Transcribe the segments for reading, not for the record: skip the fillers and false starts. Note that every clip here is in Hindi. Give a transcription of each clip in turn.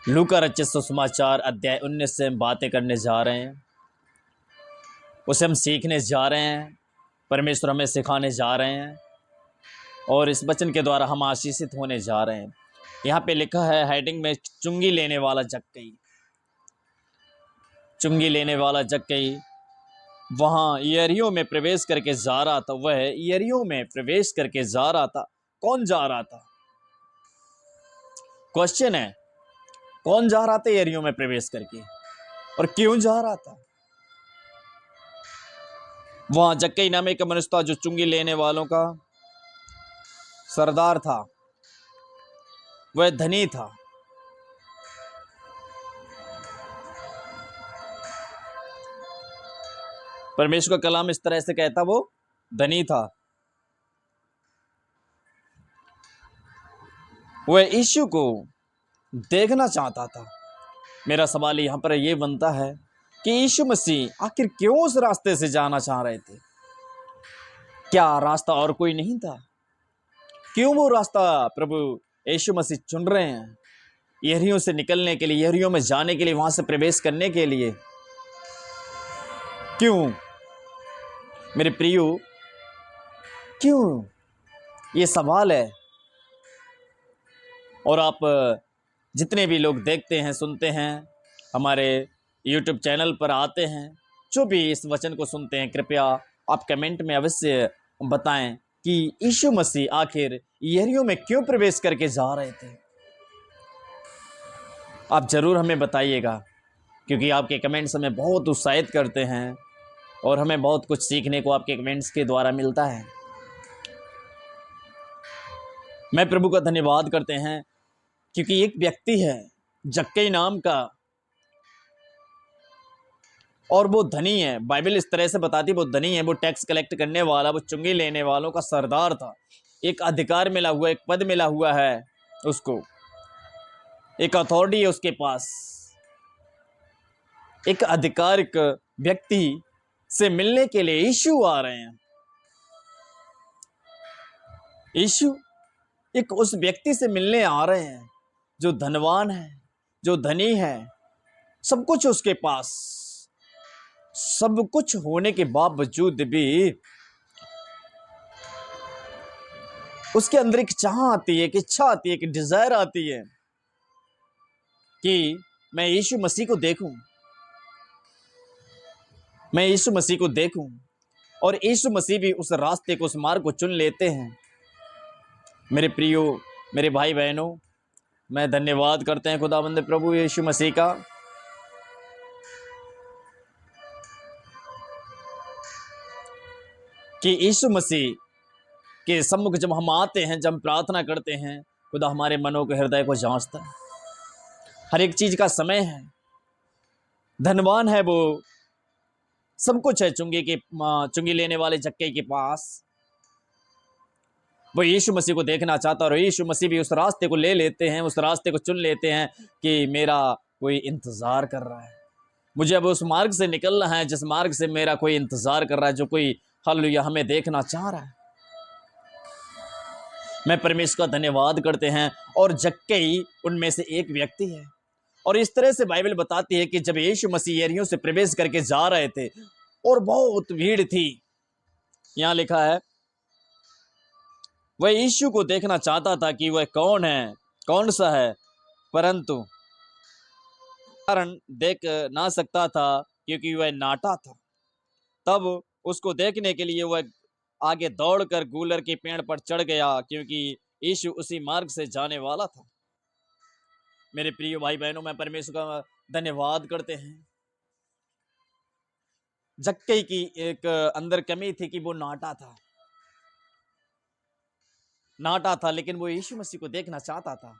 लूका रचित सुसमाचार अध्याय 19 से हम बातें करने जा रहे हैं। उसे हम सीखने जा रहे हैं। परमेश्वर हमें सिखाने जा रहे हैं और इस वचन के द्वारा हम आशीषित होने जा रहे हैं। यहाँ पे लिखा है हेडिंग में, चुंगी लेने वाला जक्कई। चुंगी लेने वाला जक्कई वहाँ यरीहो में प्रवेश करके जा रहा था। वह यरीहो में प्रवेश करके जा रहा था। कौन जा रहा था? क्वेश्चन है, कौन जा रहा था यरीहो में प्रवेश करके और क्यों जा रहा था? वहां जक्कई नाम एक मनुष्य था जो चुंगी लेने वालों का सरदार था। वह धनी था। परमेश्वर का कलाम इस तरह से कहता, वो धनी था। वह यीशु को देखना चाहता था। मेरा सवाल यहां पर यह बनता है कि यीशु मसीह आखिर क्यों उस रास्ते से जाना चाह रहे थे? क्या रास्ता और कोई नहीं था? क्यों वो रास्ता प्रभु यीशु मसीह चुन रहे हैं यरीहो से निकलने के लिए, यरीहो में जाने के लिए, वहां से प्रवेश करने के लिए? क्यों मेरे प्रियो, क्यों? ये सवाल है। और आप जितने भी लोग देखते हैं, सुनते हैं, हमारे YouTube चैनल पर आते हैं, जो भी इस वचन को सुनते हैं, कृपया आप कमेंट में अवश्य बताएं कि यीशु मसीह आखिर यरीहो में क्यों प्रवेश करके जा रहे थे। आप जरूर हमें बताइएगा, क्योंकि आपके कमेंट्स हमें बहुत उत्साहित करते हैं और हमें बहुत कुछ सीखने को आपके कमेंट्स के द्वारा मिलता है। मैं प्रभु का धन्यवाद करते हैं क्योंकि एक व्यक्ति है जक्कई नाम का, और वो धनी है। बाइबल इस तरह से बताती है वो धनी है, वो टैक्स कलेक्ट करने वाला, वो चुंगी लेने वालों का सरदार था। एक अधिकार मिला हुआ, एक पद मिला हुआ है उसको, एक अथॉरिटी है उसके पास। एक आधिकारिक व्यक्ति से मिलने के लिए यीशु आ रहे हैं। यीशु एक उस व्यक्ति से मिलने आ रहे हैं जो धनवान है, जो धनी है, सब कुछ उसके पास, सब कुछ होने के बावजूद भी उसके अंदर एक चाह आती है, एक इच्छा आती है, एक डिजायर आती है कि मैं यीशु मसीह को देखूं, मैं यीशु मसीह को देखूं। और यीशु मसीह भी उस रास्ते को, उस मार्ग को चुन लेते हैं। मेरे प्रियो, मेरे भाई बहनों, मैं धन्यवाद करते हैं खुदावंद प्रभु यीशु मसीह का कि यीशु मसीह के सम्मुख जब हम आते हैं, जब हम प्रार्थना करते हैं, खुदा हमारे मनों के हृदय को जांचता है। हर एक चीज का समय है। धनवान है वो, सब कुछ है चुंगी लेने वाले जक्कई के पास। वो यीशु मसीह को देखना चाहता, और यीशु मसीह भी उस रास्ते को ले लेते हैं, उस रास्ते को चुन लेते हैं कि मेरा कोई इंतजार कर रहा है, मुझे अब उस मार्ग से निकलना है जिस मार्ग से मेरा कोई इंतजार कर रहा है, जो कोई हालेलुया हमें देखना चाह रहा है। मैं परमेश्वर का धन्यवाद करते हैं। और जक्कई उनमें से एक व्यक्ति है। और इस तरह से बाइबल बताती है कि जब यीशु मसीह यरीहो से प्रवेश करके जा रहे थे और बहुत भीड़ थी, यहां लिखा है वह यीशु को देखना चाहता था कि वह कौन है, कौन सा है, परंतु कारण देख ना सकता था क्योंकि वह नाटा था। तब उसको देखने के लिए वह आगे दौड़कर गूलर के पेड़ पर चढ़ गया, क्योंकि यीशु उसी मार्ग से जाने वाला था। मेरे प्रिय भाई बहनों, मैं परमेश्वर का धन्यवाद करते हैं। जक्कई की एक अंदर कमी थी कि वो नाटा था, लेकिन वो यीशु मसीह को देखना चाहता था।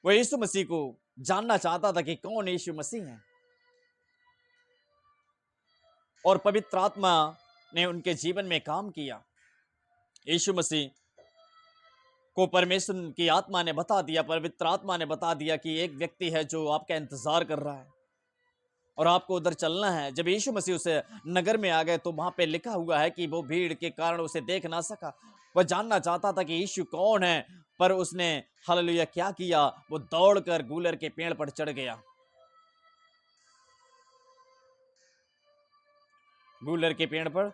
वो यीशु मसीह को जानना चाहता था कि कौन यीशु मसीह है। और पवित्र आत्मा ने उनके जीवन में काम किया। यीशु मसीह को परमेश्वर की आत्मा ने बता दिया, पवित्र आत्मा ने बता दिया कि एक व्यक्ति है जो आपका इंतजार कर रहा है और आपको उधर चलना है। जब यीशु मसीह उसे नगर में आ गए तो वहां पे लिखा हुआ है कि वो भीड़ के कारण उसे देख ना सका। वह जानना चाहता था कि यीशु कौन है, पर उसने हालेलुया क्या किया, वो दौड़कर गूलर के पेड़ पर चढ़ गया। गूलर के पेड़ पर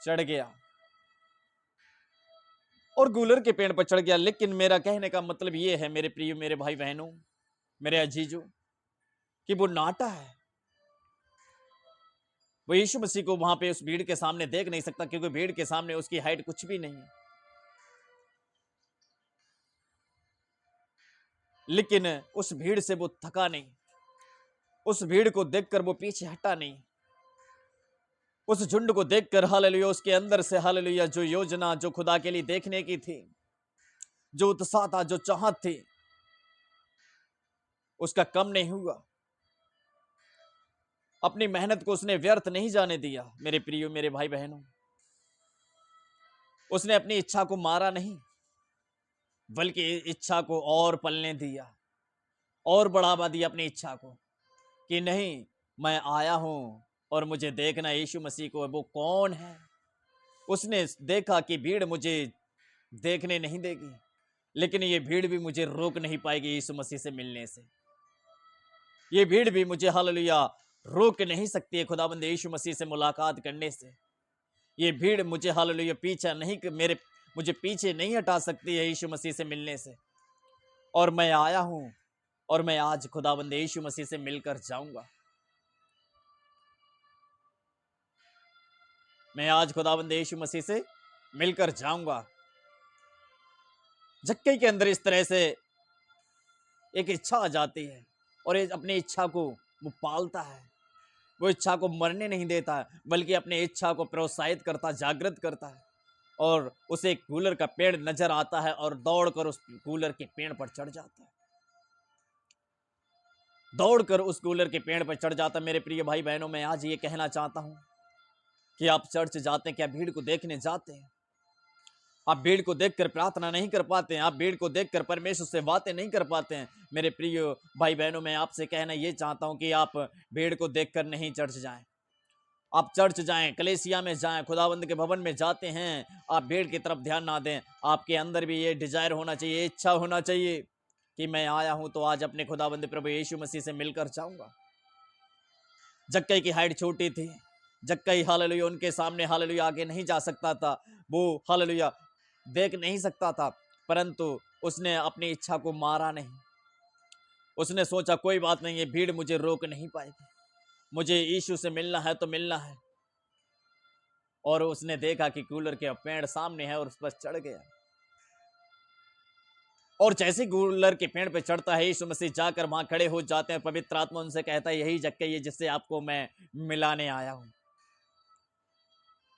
चढ़ गया और गूलर के पेड़ पर चढ़ गया। लेकिन मेरा कहने का मतलब ये है मेरे प्रिय, मेरे भाई बहनों, मेरे अजीजों, कि वो नाटा है। वो यीशु मसीह को वहां पे उस भीड़ के सामने देख नहीं सकता, क्योंकि भीड़ के सामने उसकी हाइट कुछ भी नहीं है। लेकिन उस भीड़ से वो थका नहीं, उस भीड़ को देखकर वो पीछे हटा नहीं, उस झुंड को देखकर हालेलुया उसके अंदर से हालेलुया जो योजना, जो खुदा के लिए देखने की थी, जो उत्साह था, जो चाहत थी, उसका कम नहीं हुआ। अपनी मेहनत को उसने व्यर्थ नहीं जाने दिया। मेरे प्रियो, मेरे भाई बहनों, उसने अपनी इच्छा को मारा नहीं, बल्कि इच्छा को और पलने दिया, और बढ़ावा दिया अपनी इच्छा को, कि नहीं, मैं आया हूं और मुझे देखना यीशु मसीह को, वो कौन है। उसने देखा कि भीड़ मुझे देखने नहीं देगी, लेकिन ये भीड़ भी मुझे रोक नहीं पाएगी यीशु मसीह से मिलने से। ये भीड़ भी मुझे हालेलुया रोक नहीं सकती है खुदाबंद यीशु मसीह से मुलाकात करने से। ये भीड़ मुझे हालेलुया पीछा नहीं, मुझे पीछे नहीं हटा सकती है यीशु मसीह से मिलने से। और मैं आया हूं और मैं आज खुदाबंद यीशु मसीह से मिलकर जाऊंगा। मैं आज खुदाबंद यीशु मसीह से मिलकर जाऊंगा। जक्कई के अंदर इस तरह से एक इच्छा आ जाती है, और अपनी इच्छा को वो पालता है। वो इच्छा को मरने नहीं देता है, बल्कि अपनी इच्छा को प्रोत्साहित करता, जागृत करता है। और उसे एक गूलर का पेड़ नजर आता है और दौड़कर उस गूलर के पेड़ पर चढ़ जाता है। दौड़कर उस गूलर के पेड़ पर चढ़ जाता है। मेरे प्रिय भाई बहनों, मैं आज ये कहना चाहता हूं कि आप चर्च जाते हैं, क्या भीड़ को देखने जाते हैं? आप भीड़ को देखकर प्रार्थना नहीं कर पाते हैं, आप भीड़ को देखकर परमेश्वर से बातें नहीं कर पाते हैं। मेरे प्रिय भाई बहनों, मैं आपसे कहना ये चाहता हूं कि आप भीड़ को देखकर नहीं चर्च जाएं। आप चर्च जाएं, कलीसिया में जाएं, खुदावंद के भवन में जाते हैं, आप भीड़ की तरफ ध्यान ना दें। आपके अंदर भी ये डिजायर होना चाहिए, ये इच्छा होना चाहिए कि मैं आया हूं तो आज अपने खुदावंद प्रभु यीशु मसीह से मिलकर जाऊंगा। जक्कई की हाइट छोटी थी, जक्कई हालेलुया उनके सामने हालेलुया आगे नहीं जा सकता था, वो हालेलुया देख नहीं सकता था, परंतु उसने अपनी इच्छा को मारा नहीं। उसने सोचा कोई बात नहीं, ये भीड़ मुझे रोक नहीं पाएगी, मुझे यीशु से मिलना है तो मिलना है। और उसने देखा कि कूलर के पेड़ सामने है और उस पर चढ़ गया। और जैसे कूलर के पेड़ पे चढ़ता है, यीशु मसीह जाकर वहां खड़े हो जाते हैं। पवित्र आत्मा उनसे कहता है, यही जक्कई है जिससे आपको मैं मिलाने आया हूं।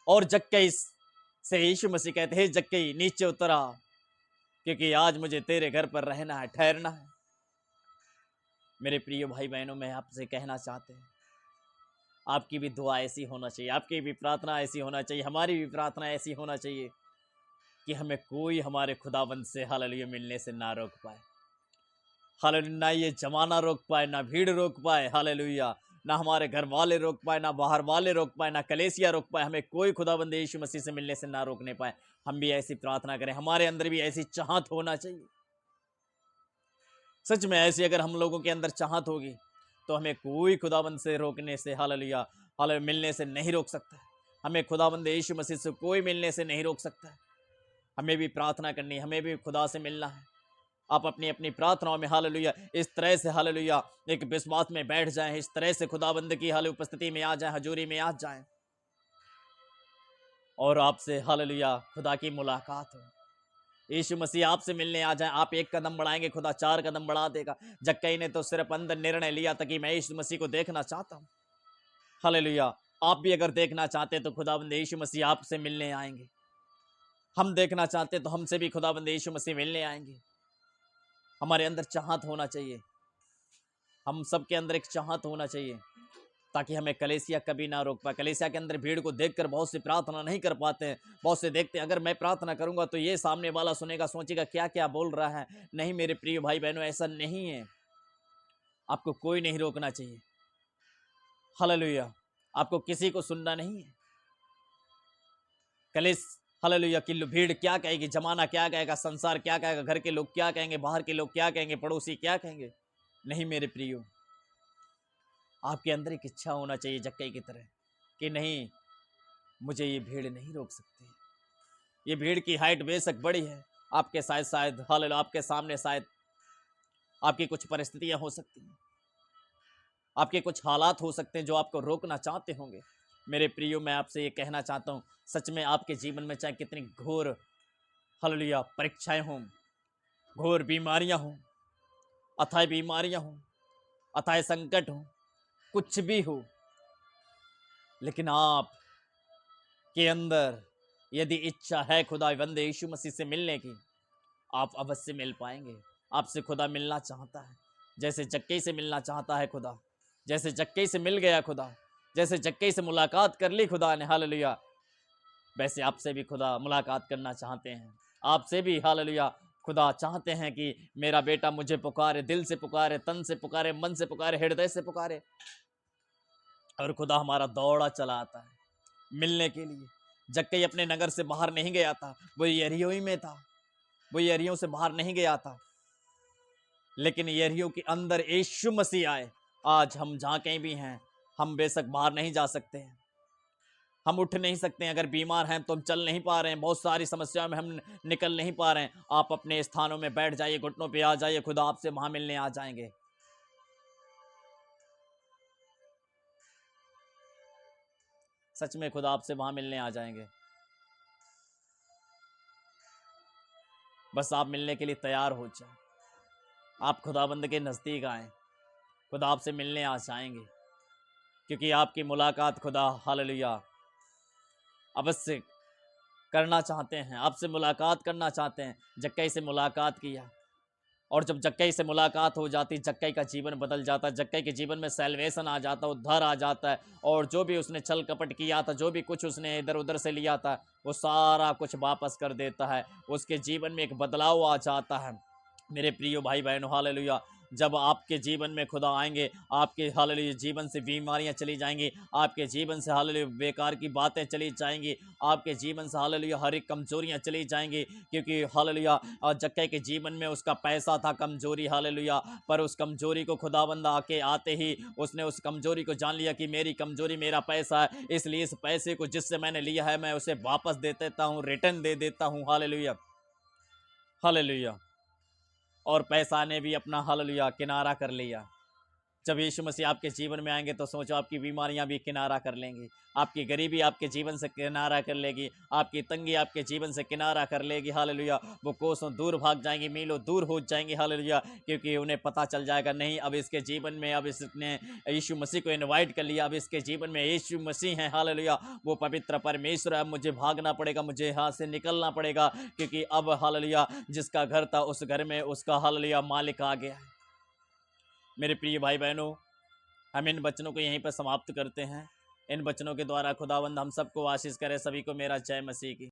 और जक्कई से यीशु मसीह कहते हैं, जक्कई नीचे उतरा, क्योंकि आज मुझे तेरे घर पर रहना है, ठहरना है। मेरे प्रिय भाई बहनों, मैं आपसे कहना चाहते हैं, आपकी भी दुआ ऐसी होना चाहिए, आपकी भी प्रार्थना ऐसी होना चाहिए, हमारी भी प्रार्थना ऐसी होना चाहिए कि हमें कोई हमारे खुदाबंद से हालेलुया मिलने से ना रोक पाए। हालेलुया, ना ये जमाना रोक पाए, ना भीड़ रोक पाए, हालेलुया, ना हमारे घर वाले रोक पाए, ना बाहर वाले रोक पाए, ना कलेसिया रोक पाए। हमें कोई खुदाबंद यीशु मसीह से मिलने से ना रोकने पाए। हम भी ऐसी प्रार्थना करें, हमारे अंदर भी ऐसी चाहत होना चाहिए। सच में ऐसी अगर हम लोगों के अंदर चाहत होगी तो हमें कोई खुदाबंद से रोकने से हालेलुया हालेलुया मिलने से नहीं रोक सकता है। हमें खुदाबंद यीशु मसीह से कोई मिलने से नहीं रोक सकता है। हमें भी प्रार्थना करनी है, हमें भी खुदा से मिलना है। आप अपनी अपनी प्रार्थनाओं में हालेलुया इस तरह से हालेलुया एक विश्वास में बैठ जाएं, इस तरह से खुदाबंद की हाल उपस्थिति में आ जाएं, हजूरी में आ जाएं, और आपसे हालेलुया खुदा की मुलाकात हो। यीशु मसीह आपसे मिलने आ जाए। आप एक कदम बढ़ाएंगे, खुदा चार कदम बढ़ा देगा। जक्कई ने तो सिर्फ अंदर निर्णय लिया था कि मैं यीशु मसीह को देखना चाहता हूं। हालेलुया, आप भी अगर देखना चाहते तो खुदाबंद यीशु मसीह आपसे मिलने आएंगे। हम देखना चाहते तो हमसे भी खुदाबंद यीशु मसीह मिलने आएंगे। हमारे अंदर चाहत होना चाहिए, हम सबके अंदर एक चाहत होना चाहिए, ताकि हमें कलेसिया कभी ना रोक पाए। कलेसिया के अंदर भीड़ को देखकर बहुत से प्रार्थना नहीं कर पाते हैं। बहुत से देखते हैं, अगर मैं प्रार्थना करूंगा तो ये सामने वाला सुनेगा, सोचेगा क्या क्या बोल रहा है। नहीं मेरे प्रिय भाई बहनों, ऐसा नहीं है। आपको कोई नहीं रोकना चाहिए। हालेलुया, आपको किसी को सुनना नहीं है। कलेस हालेलुया कि भीड़ क्या कहेगी, जमाना क्या कहेगा, संसार क्या कहेगा, घर के लोग क्या कहेंगे, बाहर के लोग क्या कहेंगे, पड़ोसी क्या कहेंगे। नहीं मेरे प्रियो, आपके अंदर एक इच्छा होना चाहिए जक्कई की तरह कि नहीं, मुझे ये भीड़ नहीं रोक सकती। ये भीड़ की हाइट बेशक बड़ी है, आपके शायद हालेलुया आपके सामने शायद आपकी कुछ परिस्थितियां हो सकती हैं, आपके कुछ हालात हो सकते हैं जो आपको रोकना चाहते होंगे। मेरे प्रियो, मैं आपसे ये कहना चाहता हूँ, सच में आपके जीवन में चाहे कितनी घोर हालेलुया परीक्षाएं हों, घोर बीमारियां हों, अथाह बीमारियां हों, अथाह संकट हो, कुछ भी हो, लेकिन आप के अंदर यदि इच्छा है खुदा बंदे यीशु मसीह से मिलने की, आप अवश्य मिल पाएंगे। आपसे खुदा मिलना चाहता है, जैसे जक्कई से मिलना चाहता है खुदा, जैसे जक्कई से मिल गया खुदा, जैसे जक्कई से मुलाकात कर ली खुदा ने हालेलुया, वैसे आपसे भी खुदा मुलाकात करना चाहते हैं। आपसे भी हालेलुया खुदा चाहते हैं कि मेरा बेटा मुझे पुकारे, दिल से पुकारे, तन से पुकारे, मन से पुकारे, हृदय से पुकारे। और खुदा हमारा दौड़ा चला आता है मिलने के लिए। जक्कई अपने नगर से बाहर नहीं गया था, वो यरीहो ही में था, वो यरीहो से बाहर नहीं गया था, लेकिन यरीहो के अंदर यीशु मसीह आए। आज हम जहाँ कहीं भी हैं, हम बेशक बाहर नहीं जा सकते हैं, हम उठ नहीं सकते हैं, अगर बीमार हैं तो हम चल नहीं पा रहे हैं, बहुत सारी समस्याओं में हम निकल नहीं पा रहे हैं। आप अपने स्थानों में बैठ जाइए, घुटनों पे आ जाइए, खुदा आपसे वहां मिलने आ जाएंगे। सच में खुदा आपसे वहां मिलने आ जाएंगे। बस आप मिलने के लिए तैयार हो जाए, आप खुदाबंद के नज़दीक आए, खुदा आपसे मिलने आ जाएंगे, क्योंकि आपकी मुलाकात खुदा हालेलुया अवश्य करना चाहते हैं, आपसे मुलाकात करना चाहते हैं। जक्कई से मुलाकात किया, और जब जक्कई से मुलाकात हो जाती, जक्कई का जीवन बदल जाता, जक्कई के जीवन में सैल्वेशन आ जाता, उद्धार आ जाता है। और जो भी उसने छल कपट किया था, जो भी कुछ उसने इधर उधर से लिया था, वो सारा कुछ वापस कर देता है। उसके जीवन में एक बदलाव आ जाता है। मेरे प्रियो भाई बहनों हालेलुया, जब आपके जीवन में खुदा आएंगे, आपके हालेलुया जीवन से बीमारियां चली जाएंगी, आपके जीवन से हालेलुया बेकार की बातें चली जाएंगी, आपके जीवन से हालेलुया हर एक कमजोरियां चली जाएंगी। क्योंकि हालेलुया जक्कई के जीवन में उसका पैसा था कमजोरी हालेलुया, पर उस कमजोरी को खुदाबंद आके आते ही उसने उस कमजोरी को जान लिया कि मेरी कमजोरी मेरा पैसा है, इसलिए इस पैसे को जिससे मैंने लिया है मैं उसे वापस दे देता हूँ, रिटर्न दे देता हूँ हालेलुया हालेलुया। और पैसा ने भी अपना हालेलुया किनारा कर लिया। जब यीशु मसीह आपके जीवन में आएंगे तो सोचो आपकी बीमारियां भी किनारा कर लेंगी, आपकी गरीबी आपके जीवन से किनारा कर लेगी, आपकी तंगी आपके जीवन से किनारा कर लेगी हालेलुया। वो कोसों दूर भाग जाएंगी, मीलों दूर हो जाएंगी हालेलुया, क्योंकि उन्हें पता चल जाएगा नहीं, अब इसके जीवन में अब इसने यीशु मसीह को इनवाइट कर लिया, अब इसके जीवन में यीशु मसीह है हालेलुया, वो पवित्र परमेश्वर है। अब मुझे भागना पड़ेगा, मुझे यहाँ से निकलना पड़ेगा, क्योंकि अब हालेलुया जिसका घर था उस घर में उसका हालेलुया मालिक आ गया है। मेरे प्रिय भाई बहनों, हम इन वचनों को यहीं पर समाप्त करते हैं। इन वचनों के द्वारा खुदावंद हम सबको आशीष करे। सभी को मेरा जय मसीह की।